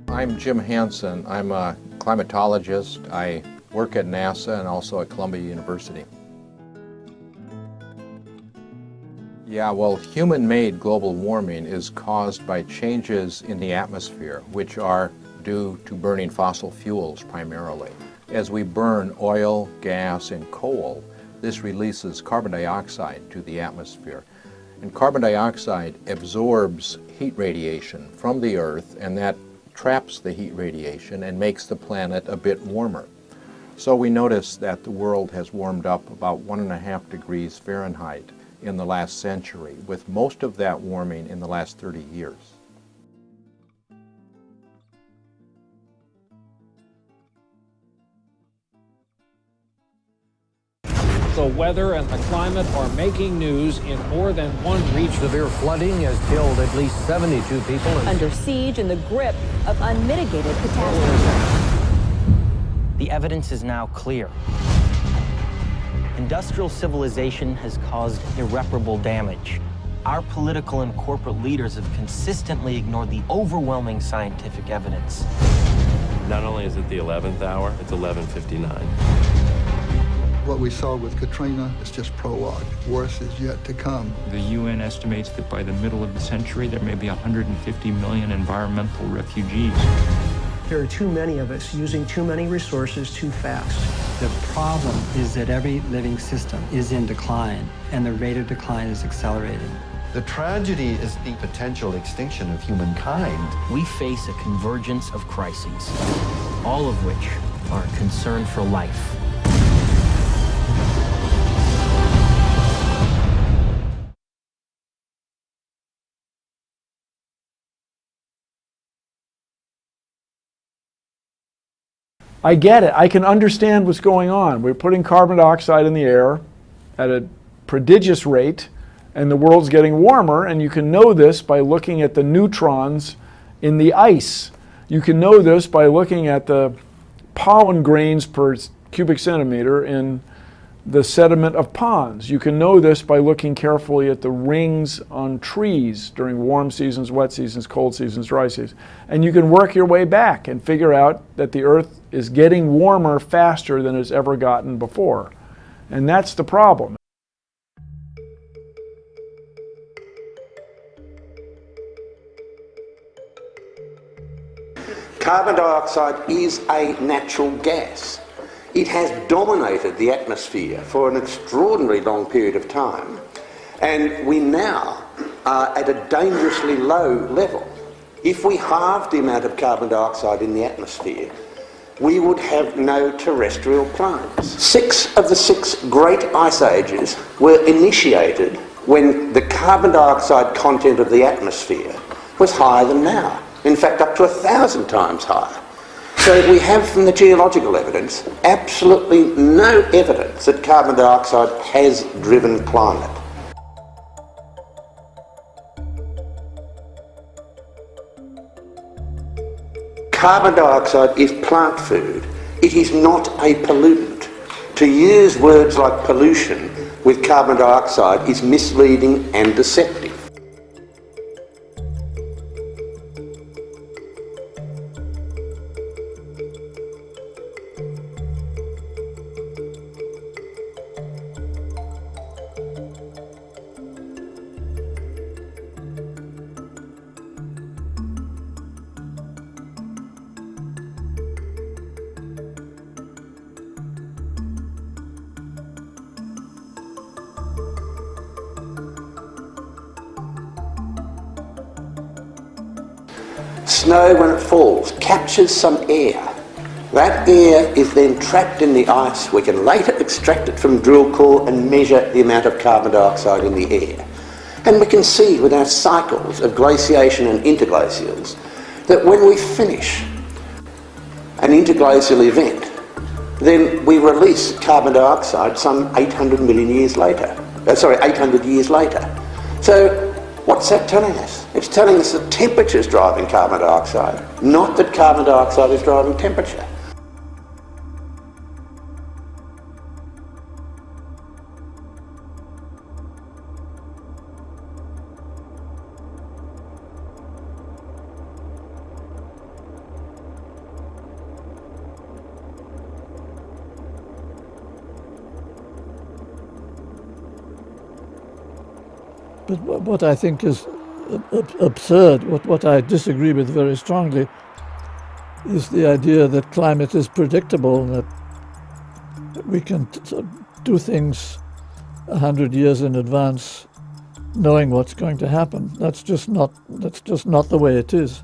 I'm Jim Hansen. I'm a climatologist. I work at NASA and also at Columbia University. Yeah, well, human-made global warming is caused by changes in the atmosphere, which are due to burning fossil fuels primarily. As we burn oil, gas, and coal, this releases carbon dioxide to the atmosphere. And carbon dioxide absorbs heat radiation from the Earth, and that traps the heat radiation and makes the planet a bit warmer. So we notice that the world has warmed up about 1.5 degrees Fahrenheit in the last century, with most of that warming in the last 30 years. The weather and the climate are making news in more than one region. Severe flooding has killed at least 72 people. Under siege in the grip of unmitigated catastrophe. The evidence is now clear. Industrial civilization has caused irreparable damage. Our political and corporate leaders have consistently ignored the overwhelming scientific evidence. Not only is it the 11th hour, it's 11:59. What we saw with Katrina is just prologue. Worse is yet to come. The UN estimates that by the middle of the century, there may be 150 million environmental refugees. There are too many of us using too many resources too fast. The problem is that every living system is in decline, and the rate of decline is accelerating. The tragedy is the potential extinction of humankind. We face a convergence of crises, all of which are a concern for life. I get it. I can understand what's going on. We're putting carbon dioxide in the air at a prodigious rate, and the world's getting warmer, and you can know this by looking at the neutrons in the ice. You can know this by looking at the pollen grains per cubic centimeter in the sediment of ponds. You can know this by looking carefully at the rings on trees during warm seasons, wet seasons, cold seasons, dry seasons. And you can work your way back and figure out that the Earth is getting warmer faster than it's ever gotten before. And that's the problem. Carbon dioxide is a natural gas. It has dominated the atmosphere for an extraordinarily long period of time, and we now are at a dangerously low level. If we halved the amount of carbon dioxide in the atmosphere, we would have no terrestrial planes. 6 of the 6 great ice ages were initiated when the carbon dioxide content of the atmosphere was higher than now. In fact, up to 1,000 times higher. So we have from the geological evidence absolutely no evidence that carbon dioxide has driven climate. Carbon dioxide is plant food. It is not a pollutant. To use words like pollution with carbon dioxide is misleading and deceptive. Snow, when it falls, captures some air. That air is then trapped in the ice. We can later extract it from drill core and measure the amount of carbon dioxide in the air. And we can see with our cycles of glaciation and interglacials that when we finish an interglacial event, then we release carbon dioxide some 800 years later. So what's that telling us? It's telling us that temperature is driving carbon dioxide, not that carbon dioxide is driving temperature. But what I think is absurd, what I disagree with very strongly, is the idea that climate is predictable and that we can do things 100 years in advance knowing what's going to happen. That's just not the way it is.